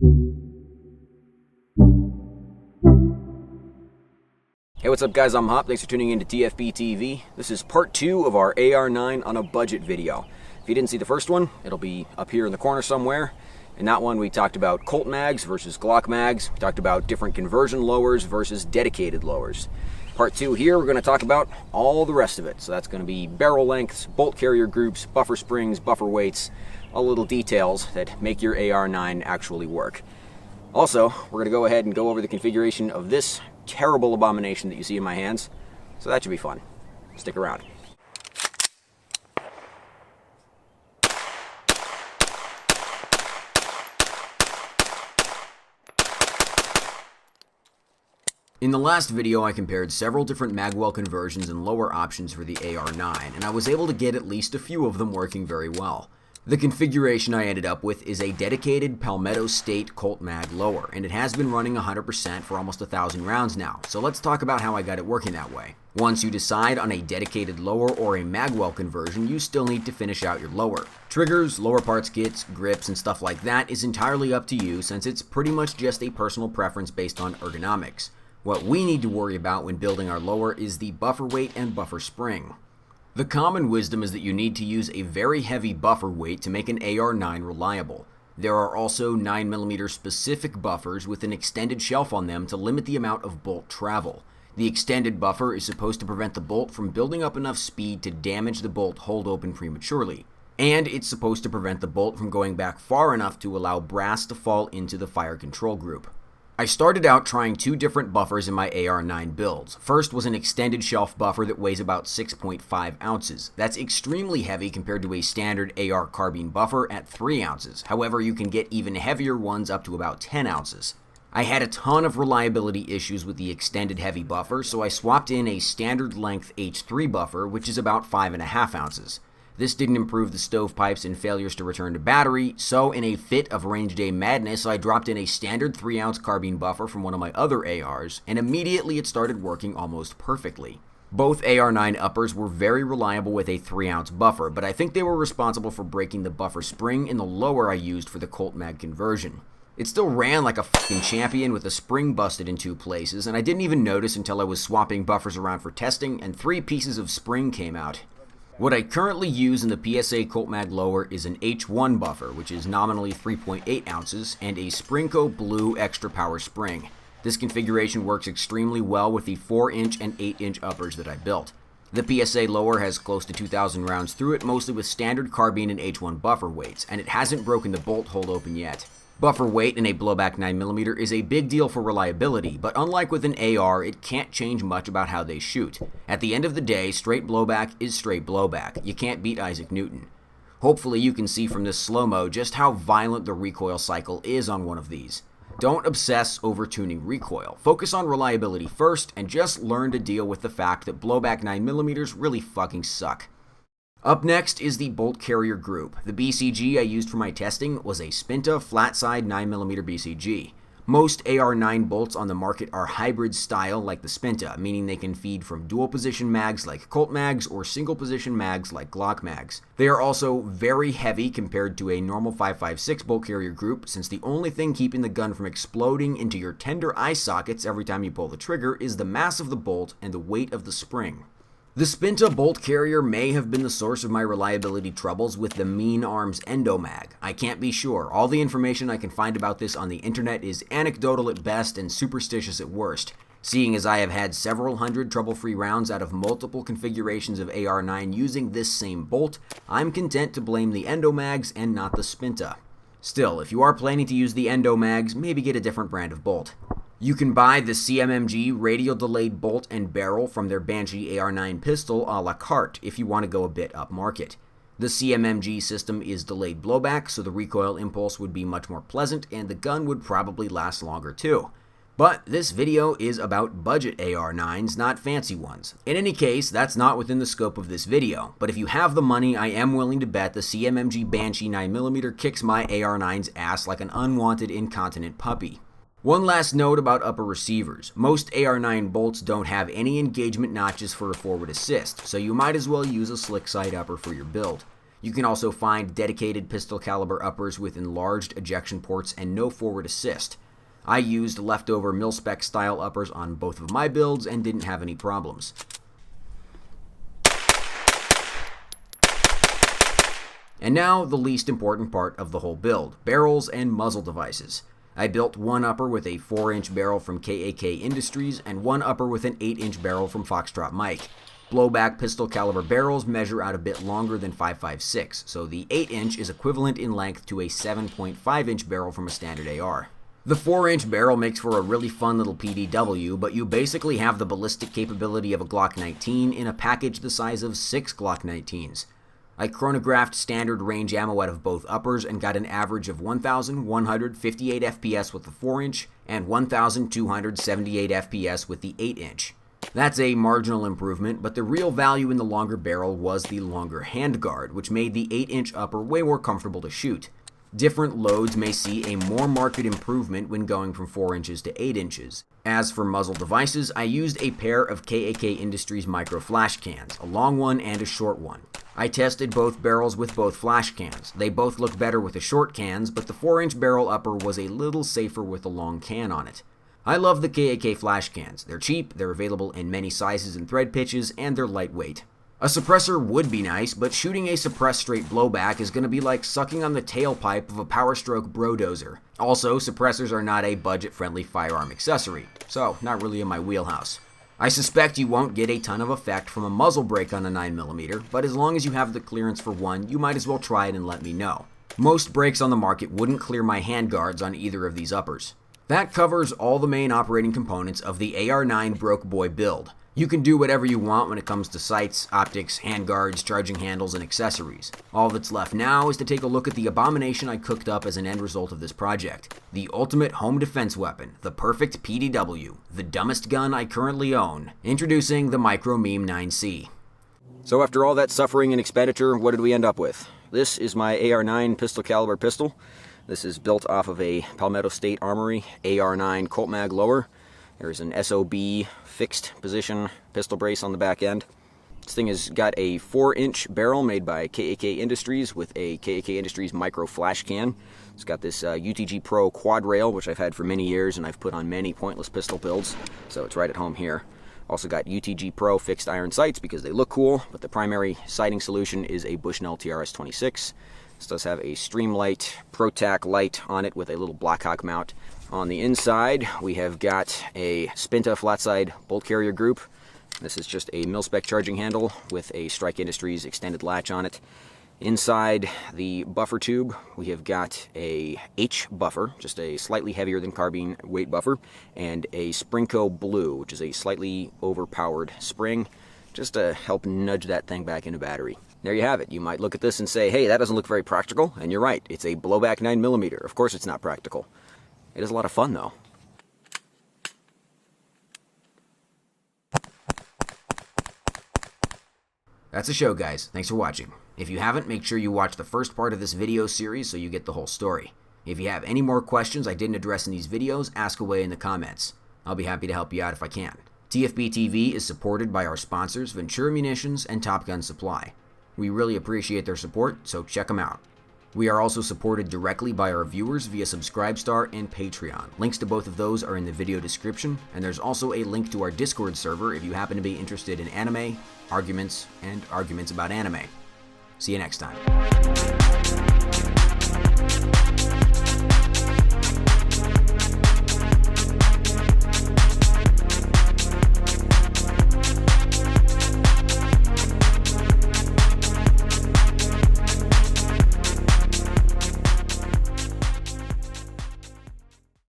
Hey, what's up guys, I'm Hop. Thanks for tuning in to TFBTV. This is part 2 of our AR-9 on a budget video. If you didn't see the first one, it'll be up here in the corner somewhere. In that one, we talked about Colt mags versus Glock mags. We talked about different conversion lowers versus dedicated lowers. Part 2 here, we're going to talk about all the rest of it. So that's going to be barrel lengths, bolt carrier groups, buffer springs, buffer weights, all little details that make your AR-9 actually work. Also, we're going to go ahead and go over the configuration of this terrible abomination that you see in my hands, so that should be fun. Stick around. In the last video, I compared several different magwell conversions and lower options for the AR-9, and I was able to get at least a few of them working very well. The configuration I ended up with is a dedicated Palmetto State Colt mag lower, and it has been running 100% for almost 1,000 rounds now, so let's talk about how I got it working that way. Once you decide on a dedicated lower or a magwell conversion, you still need to finish out your lower. Triggers, lower parts kits, grips, and stuff like that is entirely up to you, since it's pretty much just a personal preference based on ergonomics. What we need to worry about when building our lower is the buffer weight and buffer spring. The common wisdom is that you need to use a very heavy buffer weight to make an AR-9 reliable. There are also 9mm specific buffers with an extended shelf on them to limit the amount of bolt travel. The extended buffer is supposed to prevent the bolt from building up enough speed to damage the bolt hold open prematurely. And it's supposed to prevent the bolt from going back far enough to allow brass to fall into the fire control group. I started out trying 2 different buffers in my AR-9 builds. First was an extended shelf buffer that weighs about 6.5 ounces. That's extremely heavy compared to a standard AR carbine buffer at 3 ounces. However, you can get even heavier ones up to about 10 ounces. I had a ton of reliability issues with the extended heavy buffer, so I swapped in a standard length H3 buffer, which is about 5.5 ounces. This didn't improve the stovepipes and failures to return to battery, so in a fit of range day madness, I dropped in a standard 3-ounce carbine buffer from one of my other ARs, and immediately it started working almost perfectly. Both AR-9 uppers were very reliable with a 3-ounce buffer, but I think they were responsible for breaking the buffer spring in the lower I used for the Colt mag conversion. It still ran like a fucking champion with the spring busted in 2 places, and I didn't even notice until I was swapping buffers around for testing, and 3 pieces of spring came out. What I currently use in the PSA Colt mag lower is an H1 buffer, which is nominally 3.8 ounces, and a Springco Blue extra power spring. This configuration works extremely well with the 4-inch and 8-inch uppers that I built. The PSA lower has close to 2,000 rounds through it, mostly with standard carbine and H1 buffer weights, and it hasn't broken the bolt hold open yet. Buffer weight in a blowback 9mm is a big deal for reliability, but unlike with an AR, it can't change much about how they shoot. At the end of the day, straight blowback is straight blowback. You can't beat Isaac Newton. Hopefully you can see from this slow-mo just how violent the recoil cycle is on one of these. Don't obsess over tuning recoil. Focus on reliability first, and just learn to deal with the fact that blowback 9mm really fucking suck. Up next is the bolt carrier group. The BCG I used for my testing was a Spinta flat-side 9mm BCG. Most AR-9 bolts on the market are hybrid style like the Spinta, meaning they can feed from dual position mags like Colt mags or single position mags like Glock mags. They are also very heavy compared to a normal 5.56 bolt carrier group, since the only thing keeping the gun from exploding into your tender eye sockets every time you pull the trigger is the mass of the bolt and the weight of the spring. The Spinta bolt carrier may have been the source of my reliability troubles with the Mean Arms Endomag. I can't be sure. All the information I can find about this on the internet is anecdotal at best and superstitious at worst. Seeing as I have had several hundred trouble-free rounds out of multiple configurations of AR-9 using this same bolt, I'm content to blame the Endomags and not the Spinta. Still, if you are planning to use the Endomags, maybe get a different brand of bolt. You can buy the CMMG radial delayed bolt and barrel from their Banshee AR-9 pistol a la carte if you want to go a bit upmarket. The CMMG system is delayed blowback, so the recoil impulse would be much more pleasant and the gun would probably last longer too. But this video is about budget AR-9s, not fancy ones. In any case, that's not within the scope of this video, but if you have the money, I am willing to bet the CMMG Banshee 9mm kicks my AR-9's ass like an unwanted incontinent puppy. One last note about upper receivers. Most AR-9 bolts don't have any engagement notches for a forward assist, so you might as well use a slick side upper for your build. You can also find dedicated pistol caliber uppers with enlarged ejection ports and no forward assist. I used leftover mil-spec style uppers on both of my builds and didn't have any problems. And now the least important part of the whole build, barrels and muzzle devices. I built one upper with a 4-inch barrel from KAK Industries and one upper with an 8-inch barrel from Foxtrot Mike. Blowback pistol caliber barrels measure out a bit longer than 5.56, so the 8-inch is equivalent in length to a 7.5-inch barrel from a standard AR. The 4-inch barrel makes for a really fun little PDW, but you basically have the ballistic capability of a Glock 19 in a package the size of 6 Glock 19s. I chronographed standard range ammo out of both uppers and got an average of 1,158 FPS with the 4-inch and 1,278 FPS with the 8-inch. That's a marginal improvement, but the real value in the longer barrel was the longer handguard, which made the 8-inch upper way more comfortable to shoot. Different loads may see a more marked improvement when going from 4 inches to 8 inches. As for muzzle devices, I used a pair of KAK Industries micro flash cans, a long one and a short one. I tested both barrels with both flash cans. They both look better with the short cans, but the 4-inch barrel upper was a little safer with the long can on it. I love the KAK flash cans. They're cheap, they're available in many sizes and thread pitches, and they're lightweight. A suppressor would be nice, but shooting a suppressed straight blowback is going to be like sucking on the tailpipe of a Power Stroke brodozer. Also, suppressors are not a budget-friendly firearm accessory, so not really in my wheelhouse. I suspect you won't get a ton of effect from a muzzle brake on a 9mm, but as long as you have the clearance for one, you might as well try it and let me know. Most brakes on the market wouldn't clear my handguards on either of these uppers. That covers all the main operating components of the AR-9 Broke Boy build. You can do whatever you want when it comes to sights, optics, handguards, charging handles, and accessories. All that's left now is to take a look at the abomination I cooked up as an end result of this project. The ultimate home defense weapon, the perfect PDW, the dumbest gun I currently own. Introducing the Micro Meme 9C. So after all that suffering and expenditure, what did we end up with? This is my AR-9 pistol caliber pistol. This is built off of a Palmetto State Armory AR-9 Colt Mag lower. There's an SOB fixed position pistol brace on the back end. This thing has got a 4-inch barrel made by KAK Industries with a KAK Industries micro flash can. It's got this UTG Pro quad rail, which I've had for many years and I've put on many pointless pistol builds, so it's right at home here. Also got UTG Pro fixed iron sights because they look cool, but the primary sighting solution is a Bushnell TRS-26. This does have a Streamlight ProTac light on it with a little Blackhawk mount. On the inside, we have got a Spinta flat-side bolt carrier group. This is just a mil-spec charging handle with a Strike Industries extended latch on it. Inside the buffer tube, we have got a H buffer, just a slightly heavier than carbine weight buffer, and a Springco Blue, which is a slightly overpowered spring, just to help nudge that thing back into battery. There you have it. You might look at this and say, hey, that doesn't look very practical, and you're right. It's a blowback 9mm. Of course it's not practical. It is a lot of fun, though. That's the show, guys. Thanks for watching. If you haven't, make sure you watch the first part of this video series so you get the whole story. If you have any more questions I didn't address in these videos, ask away in the comments. I'll be happy to help you out if I can. TFBTV is supported by our sponsors, Ventura Munitions and Top Gun Supply. We really appreciate their support, so check them out. We are also supported directly by our viewers via Subscribestar and Patreon. Links to both of those are in the video description, and there's also a link to our Discord server if you happen to be interested in anime, arguments, and arguments about anime. See you next time.